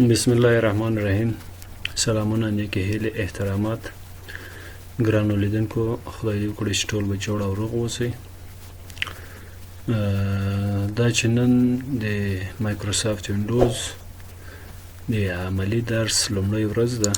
بسم الله الرحمن الرحیم. سلامونه، نیکې هیلې، احترامات ګرانو لیدونکو. خدای دې وکړي چې ټول به جوړ او روغ اوسئ. دا چې نن د مایکروسافت وینډوز د عملي درس لومړۍ ورځ ده،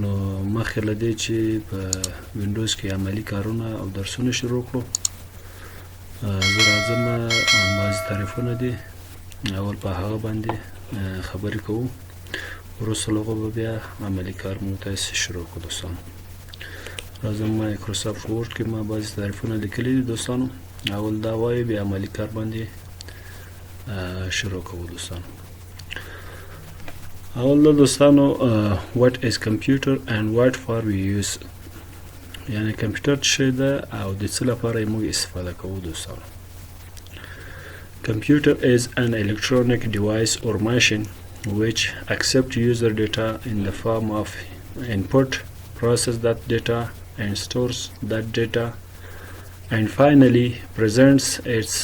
نو مخکې له دې چې په وینډوز کې عملي کارونه او درسونه شروع کړو، زه راځم بعضې تعریفونه دي، اول په هغه باندې خبرې کوو، وروسته له هغو به بیا عملي کار مونږ تاسې شروع کړو. دوستانو راځم مایکروسافت ورډ کې ما بعضې تعریفونه لیکلي دي دوستانو، اول دا وایو بیا عملي کار باندې شروع کوو. دوستانو اول دا دوستانو what is computer and what for we use، یعنی کمپیوټر څه شی ده او د څه لپاره یې موږ استفاده کوو. دوستانو Computer is an electronic device or machine which accepts user data in the form of input, processes that data, and stores that data, and finally presents its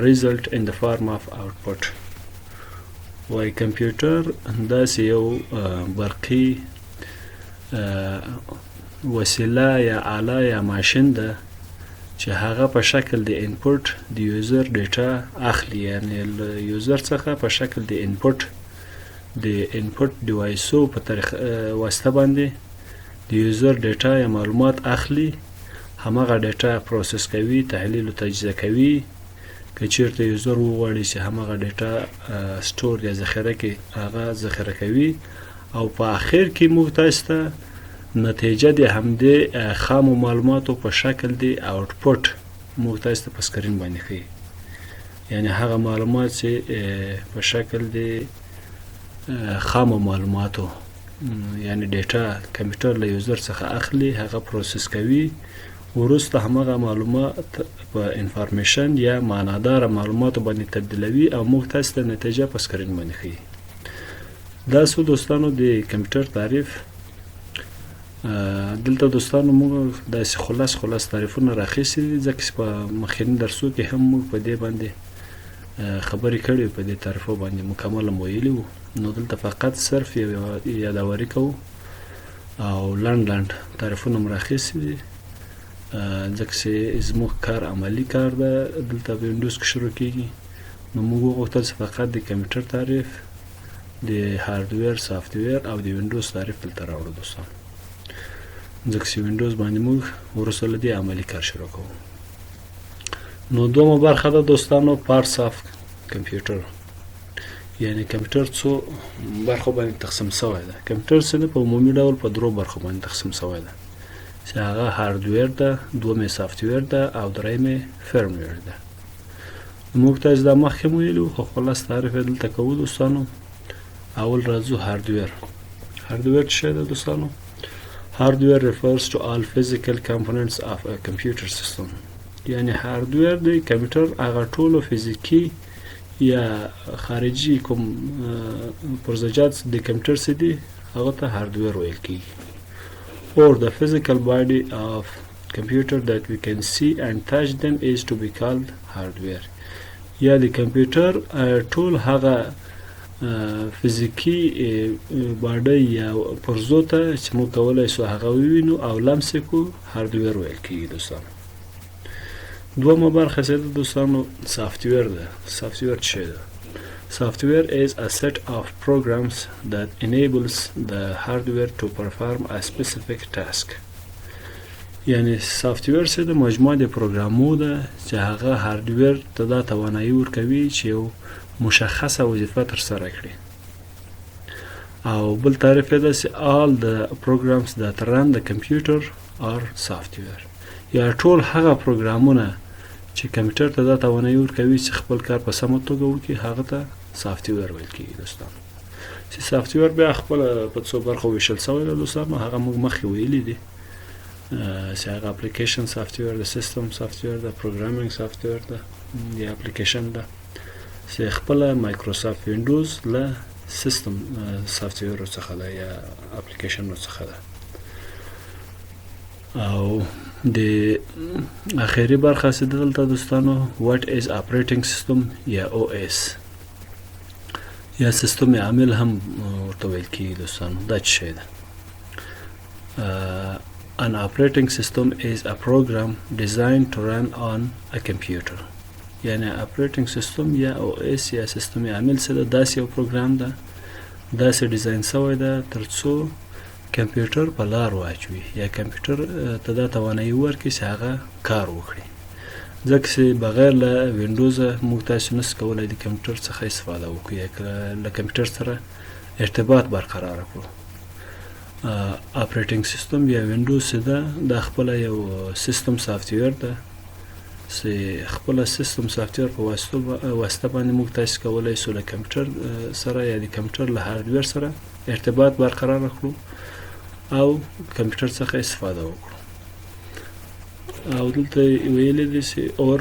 result in the form of output. وای کمپیوټر داسې یو برقي وسیله یا آله یا ماشین ده چې هغه په شکل د انپوټ د یوزر ډیټا اخلي، یعنی له یوزر څخه په شکل د انپوټ ډیوایسو په واسطه باندې د یوزر ډیټا یا معلومات اخلي، همغه ډیټا پروسس کوي، تحلیل او تجزیه کوي. که چیرته یوزر وغواړي چې همغه ډیټا سټور یا ذخیره کړي، هغه ذخیره کوي، او په آخر کې موږ تاسو ته نتیجه د همدې خامو معلوماتو په شکل د آوټپوټ موږ تاسو ته په سکرین باندې ښیي، یعنی هغه معلومات چې په شکل د خامو معلوماتو، یعنی ډیټا کمپیوټر له یوزر څخه اخلي، هغه پروسس کوي، وروسته همغه معلومات په انفارمیشن یا معناداره معلوماتو باندې تبدیلوي او موږ تاسو ته نتیجه په سکرین باندې ښیي. دا څو دوستانو د کمپیوټر تعریف. دلته دوستانو موږ داسې خلاص تعریفونه راخیستي دي، ځکه چې په مخکیني درسو کې هم موږ په دې باندې خبرې کړې، په دې تعریفو باندې مکمله مو ویلي وو. نو دلته فقط صرف یاداوري کوو او لنډ تعریفونه مو راخیستي دي، ځکه چې زموږ کار عملي کار ده، دلته په وینډوز کې شروع کیږي. نو موږ وغوښتل چې فقط د کمپیوټر تعریف، د هارډویر، سافټویر او د وینډوز تعریف دلته راوړو دوستانو، ځکه چې وینډوز باندې موږ وروسته له دې عملي کار شروع کوو. نو دومه برخه ده دوستانو پارټس آف کمپیوټر، یعنی کمپیوټر څو برخو باندې تقسیم شوی ده. کمپیوټر څه ده؟ په عمومي ډول په درو برخو باندې تقسیم شوی ده، چې هغه هارډویر ده، دومې سافټویر ده او درېیمې فرمویر ده. موږ تاسو دا مخکې مو ویلو، خو خلاص تعریف یې دلته کوو دوستانو. اول راځو هارډویر. هارډویر څه شی ده دوستانو؟ Hardware refers to all physical components of a computer system، یعنی هاردویر د کمپیوټر هغه ټولو فزیکي یا خارجي کوم پرزجات د کمپیوټر څخه دي، هغه ته هاردویر ویل کیږي. or the physical body of computer that we can see and touch them is to be called hardware، یا د کمپیوټر ټول هغه فزیکی باډی یا پرزو ته چې موږ کولی شو هغه ووینو او لمس یې کړو، هارډویر ویل کېږي دوستانو. دومه برخه چې ده دوستانو سافټویر ده. سافټویر څه شی ده؟ Software is a set of programs that enables the hardware to perform a specific task، یعنی سافټویر څه ده؟ مجموعه د پروګرامو ده چې هغه هارډویر ته دا توانایي ورکوي چې یو مشخصه وظیفه ترسره کړي. او بل تعریف یې ده چې all the programs that run the computer are software، یا ټول هغه پروګرامونه چې کمپیوټر ته دا توانایي ورکوي چې خپل کار په سمه توګه وکړي، هغه ته سافټویر ویل کېږي دوستانو. چې سافټویر بیا خپله په څو برخو ویشل شوی ده دوستانو، هغه موږ مخکې ویلي دي، چې هغه اپلیکیشن سافټویر ده، سیستم سافټویر ده، پروګرامینګ سافټویر ده یا اپلیکیشن ده، چې خپله مایکروسافت وینډوز له سیستم سافټویرو څخه ده یا اپلیکیشنو څخه ده. او د اخري برخه چې دلته دوستانو what is operating system یا OS، یا سیستم عامل هم ورته ویل کېږي دوستانو. دا څه شی ده؟ An operating system is a program designed to run on a computer. یعنی operating system یا OS یا سیستم عامل څه ده؟ داسې یو پروګرام ده، داسې ډیزاین شوی ده تر څو کمپیوټر په لار واچوي یا کمپیوټر ته دا توانایي ورکړي چې هغه کار وکړي. ځکه چې بغیر له وینډوزه موږ تاسو نشو کولی د کمپیوټر څخه استفاده وکړو یا له کمپیوټر سره ارتباط برقرار کړو. اپریټینګ سیستم یا وینډوز چې ده دا خپله یو سیستم سافټویر ده چې خپله سیستم سافټویر په واسطه باندې موږ تاسو کولی شو له کمپیوټر سره یا د کمپیوټر له هارډویر سره ارتباط برقرار کړو او کمپیوټر څخه استفاده وکړو. او دلته ویلي دي چې or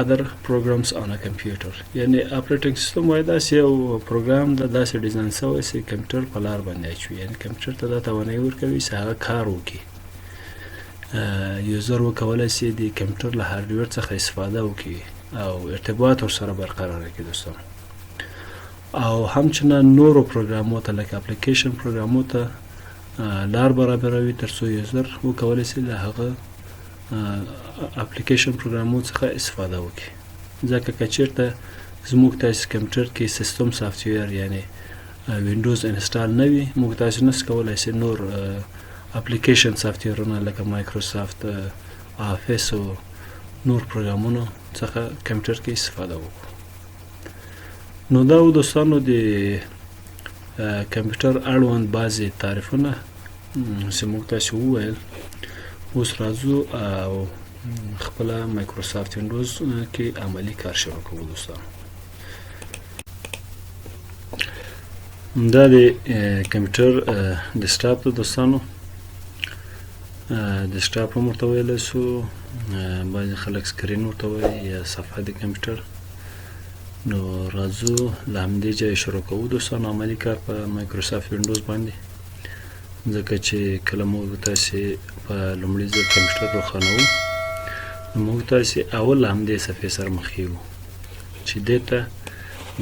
other programs on a computer. یعنی اپریټینګ سیستم وایي داسې یو پروګرام ده، داسې ډیزاین شوی چې کمپیوټر په لار باندې اچوي، یعنی کمپیوټر ته دا توانایي ورکوي چې هغه کار وکړي. یوزر وکولی شي د کمپیوټر له هارډویر څخه استفاده وکړي او ارتباط ورسره برقرار کړي دوستان. او همچنان نورو پروګرامو ته لکه اپلیکیشن پروګرامو ته لار برابروي تر څو یوزر وکولی شي له هغه اپلیکیشن پروګرامو څخه استفاده وکړي. ځکه که چېرته زموږ تاسو کمپیوټر کې سیستم سافټویر یعنی وینډوز انسټال نه وي، موږ تاسو نشو کولی شئ نور اپلیکیشن سافټویرونه لکه مایکروسافت آفیس او نور پروګرامونو څخه کمپیوټر کې استفاده وکړو. نو دا و دوستانو د کمپیوټر اړوند بعضې تعریفونه چې موږ تاسو وویل. اوس راځو او خپله مایکروسافت وینډوز کې عملي کار شروع کوو دوستانو. دا د کمپیوټر ډیسکټاپ ده دوستانو. ډیسکټاپ هم ورته ویلی شو، بعضې خلک سکرین ورته وایي یا صفحه د کمپیوټر. نو راځو له همدې ځایه شروع کوو دوستانو عملي کار په مایکروسافت وینډوز باندې. ځکه چې کله موږ تاسې په لومړي ځل کمپیوټر روښانوو نو موږ تاسې اول له همدې صفحې سره مخ کېږو چې دې ته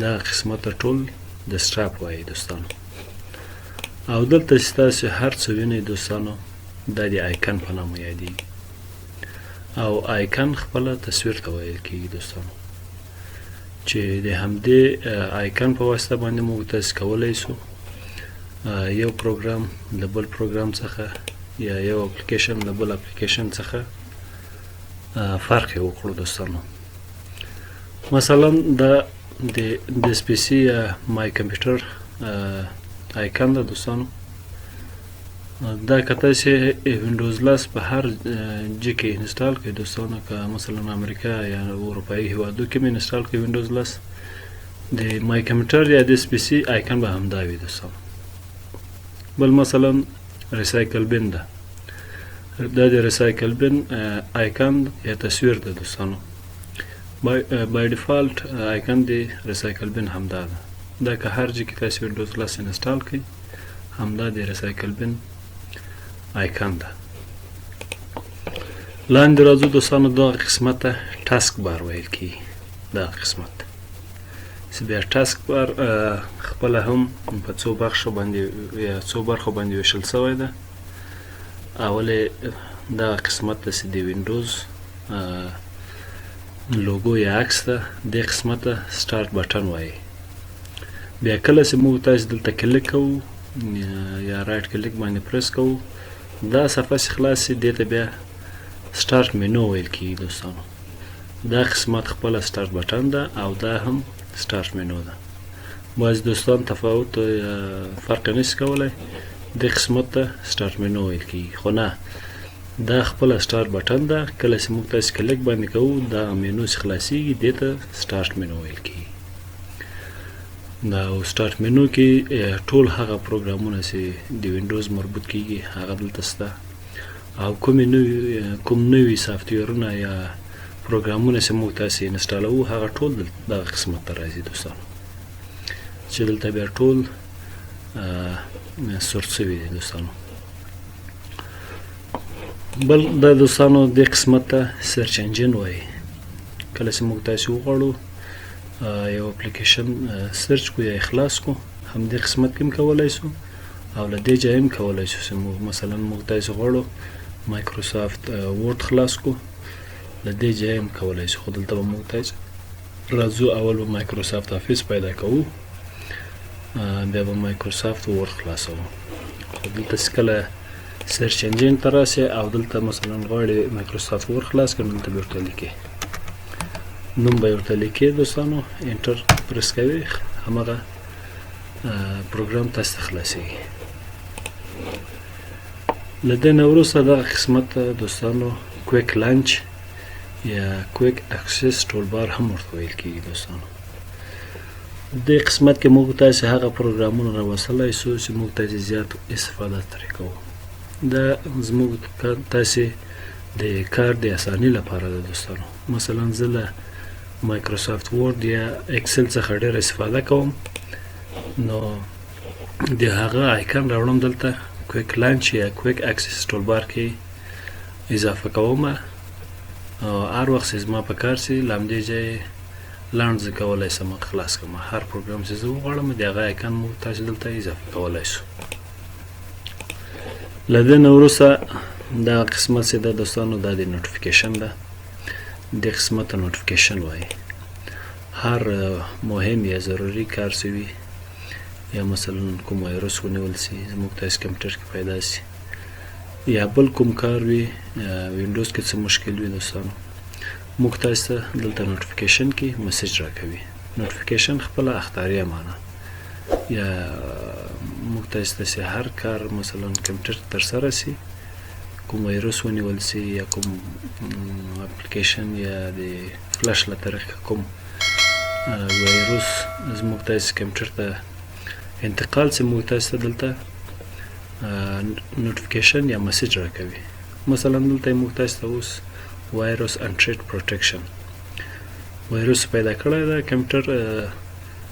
دغه قسمه ته ټول ډیسکټاپ وایي دوستانو. او دلته چې تاسې هر څه وینئ دوستانو دا د آیکن په نامه یادېږي. او آیکن خپله تصویر ته ویل کېږي دوستانو، چې د همدې آیکن په واسطه باندې موږ تاسې کولی شو یو پروګرام له بل پروګرام څخه یا یو اپلیکیشن له بل اپلیکیشن څخه فرق یې وکړو دوستانو. مثلا دا د اس پی سی یا مای کمپیوټر آیکن ده دوستانو. دا که تاسې وینډوز 10 په هر جې کې انسټال کړئ دوستانو، که مثلا امریکا یا اروپایي هیوادو کې مې انسټال کړئ وینډوز 10 د مای کمپیوټر یا د اس پی سی آیکن به همدا وي دوستانو. بل مثلا ریسایکل بین ده، دا د ریسایکل بین آیکن یا تصویر ده دوستانو. بای ډیفالت آیکن د ریسایکل بین همدا ده. دا که هر جې کې تاسې وینډوز 10 انسټال کړئ همدا د ریسایکل بین آیکن ده. لاندې راځو دوستانو دغه قسمت ته ټاسک بار ویل کېږي. دغه قسمت چې بیا ټاسک بار خپله هم په څو برخو باندې ویشل شوی ده. اول یې دغه قسمت ته چې د وینډوز لوګو یا عکس ده، دې قسمت ته سټارټ بټن وایي. بیا کله چې موږ تاسې دلته کلیک کوو یا رایټ کلیک باندې پریس کوو دا صفحه چې خلاص شي دې ته بیا سټارټ مینو ویل کېږي دوستانو. دا قسمت خپله سټارټ بټن ده او دا هم سټارټ مینو ده. بعضې دوستان تفاوت یا فرق یې نشي کولی، دې قسمت ته سټارټ مینو ویل کېږي. خو نه، دا خپله سټارټ بټن ده. کله چې موږ تاسې کلیک باندې کوو دا مینو چې خلاصېږي دې ته سټارټ مینو ویل کېږي. دا سټارټ مینو کې ټول هغه پروګرامونه چې د وینډوز مربوط کېږي هغه دلته شته، او کوم نوي سافټویرونه یا پروګرامونه چې موږ تاسې انسټالوو هغه ټول دغه قسمت ته راځي دوستانو، چې دلته بیا ټول سورت شوي دي دوستانو. بل دا دوستانو دې قسمت ته سرچ انجن وایي. کله چې موږ تاسې وغواړو یو اپلیکیشن سرچ کو یا اخلاص کو همدې قسمت کې هم کولی شو او له دې ځایه هم کولی شو چې مثلا موږ داسې غواړو مایکروسافت ورډ خلاص کو له دې ځایه هم کولی شو خو دلته به موږ ته راځو اول به مایکروسافت افیس پیدا کوو بیا به مایکروسافت ورډ خلاصوو خو دلته چې کله سرچ انجین ته راسئ او دلته مثلا غواړئ مایکروسافت ورډ خلاص کړئ نو دلته به ورته لیکئ نوم به ورته لیکئ دوستانو انټر پرس کوئ همغه پروګرام تاسو ته خلاصیږي له دې نه وروسته دغه قسمت دوستانو کویک لانچ یا کویک اکسس ټولبار هم ورته ویل کیږي دوستانو دې قسمت کې موږ تاسو هغه پروګرامونه راوصلای شو چې موږ تاسو زیات استفاده ترې کوو دا زموږ تاسو د کار د اسانۍ لپاره ده دوستانو مثلا زه له مایکروسافت ورډ یا اکسل څخه ډېر استفاده کوم نو د هغه آیکن راوړم دلته کویک لانچ یا کویک اکسس ټولبار کې اضافه کوم او هر وخت چې زما په کار سي له همدې ځایه لاند زه کولی شم خلاص کړم هر پروګرام چې زه وغواړم د هغه آیکن مو تاسو دلته اضافه کولی شو له دې نه وروسته دا قسمت چې ده دوستانو دا د نوټیفیکیشن ده دې قسمت ته نوټیفیکیشن وایي هر مهم یا ضروري کار چې وي یا مثلا کوم وایرس ونیول سي زموږ تاسو کمپیوټر کې پیدا سي یا بل کوم کار وي وینډوز کې څه مشکل وي دوستانو موږ تاسو ته دلته نوټیفیکیشن کې میسج راکوي نوټیفیکیشن خپله اخطاریه معنا یا موږ تاسو ته هر کار مثلا کمپیوټر ترسره سي کوم وایرس ونیول سي یا کوم اپلیکیشن یا د فلش له طریقه کوم وایرس زموږ تاسو کمپیوټر ته انتقال سي موږ تاسو ته دلته نوټیفیکیشن یا میسج راکوي مثلا دلته موږ تاسو ته اوس وایرس and threat protection وایرس پیدا کړی ده کمپیوټر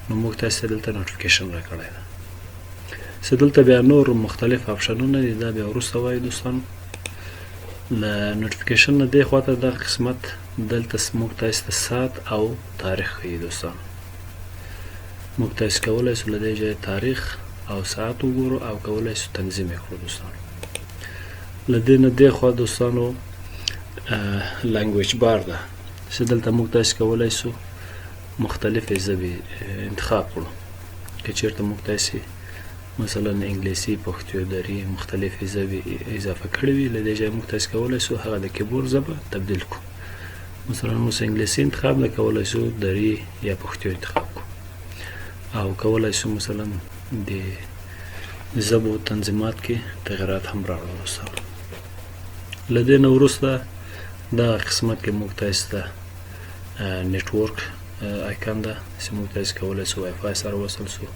نو موږ تاسو ته دلته نوټیفیکیشن راکړی ده چې دلته بیا نور مختلف اپشنونه دي دا بیا وروسته وایو دوستانو له نوټیفیکیشن نه دې خواته دغه قسمت دلته موږ تاسو ته ساعت او تاریخ ښیي دوستانو موږ تاسو کولی شو له دې ځایه تاریخ او ساعت وګورو او کولی شو تنظیم یې کړو دوستانو له دې نه دې خوا دوستانو لانګویج بار ده چې دلته موږ تاسو کولی شو مختلفې ژبې انتخاب کړو که چېرته موږ تاسو مثلا انګلیسي پښتو دري مختلفې ژبې اضافه کړې وي له دې ځایه موږ تاسو کولی شو هغه د کیبورډ ژبه تبدیل کړو مثلا موږ انګلیسي انتخاب نه کولی شو دري یا پښتو انتخاب کړو او کولی شو مثلا د ژبو تنظیمات کې تغیرات هم راوړو دوستانو له دې نه وروسته دا قسمت کې موږ تاسو ته نیټورک آیکن ده چې موږ تاسو کولی شو وای فای سره وصل شو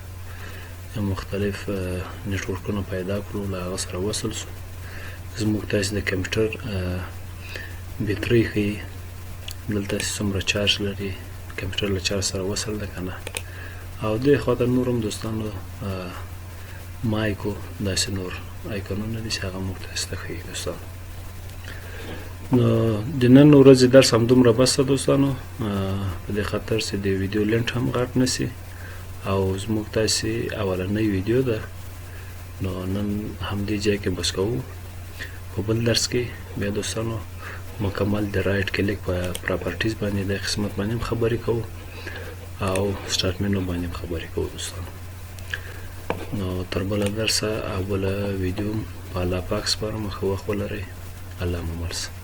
مختلف نیټورکونه پیدا کړو له هغه سره وصل شو زموږ تاسو د کمپیوټر بیټرۍ ښیي دلته څومره چارج لري کمپیوټر له چارج سره وصل ده که نه او دې خواته نور هم دوستانو مایکو داسې نور آیکنونه دي چې هغه موږ تاسو ته ښیي دوستانو نو د نن ورځې درس همدومره بس ده دوستانو په دې خاطر چې د ویډیو لنټ هم غټ نشي او زموږ تاسې اولنۍ ویډیو ده نو نن همدې ځای کې بس کوو په بل درس کې بیا دوستانو مکمل د رایټ کلیک په پراپرټیز باندې د قسمت باندې هم خبرې کوو او سټارټ منو باندې هم خبرې کوو دوستانو نو تر بله درسه او بله ویډیو په الله پاک سپارم ښه وخت ولرئ الله مو مل شه